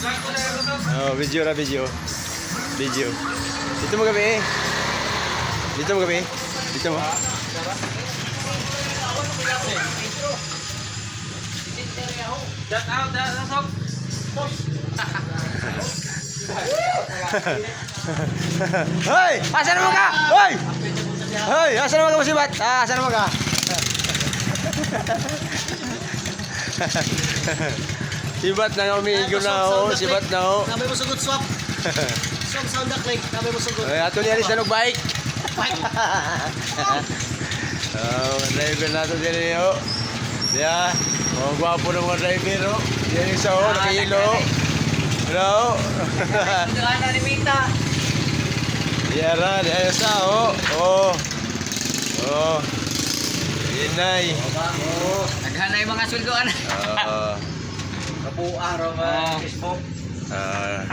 Oh, video ra video. Video. Dito mo gabi. Dito mo gabi. Dito mo. Shout out, dasok. Hoy! Asan mo ka? Hoy! Hoy! Asan mo ka musibat? Asan mo ka? Sibat na umiigo na ho. Sibat na ho. Sabi mo sugod swap. Swap sound duck like. Sabi mo sugod. Ay, ato niya rin sa bike. Bike. Oh, driver nato din ho. Yeah. Oh, gwapo ng mga driver ho. Yan yung isa ho, nakahilo. Hello? Ano ni Mita? Yara, yan yung isa ho. Oh. Oh. Inay. Naghanay mga suldoan. Ah. Kapu araw Facebook. Ah.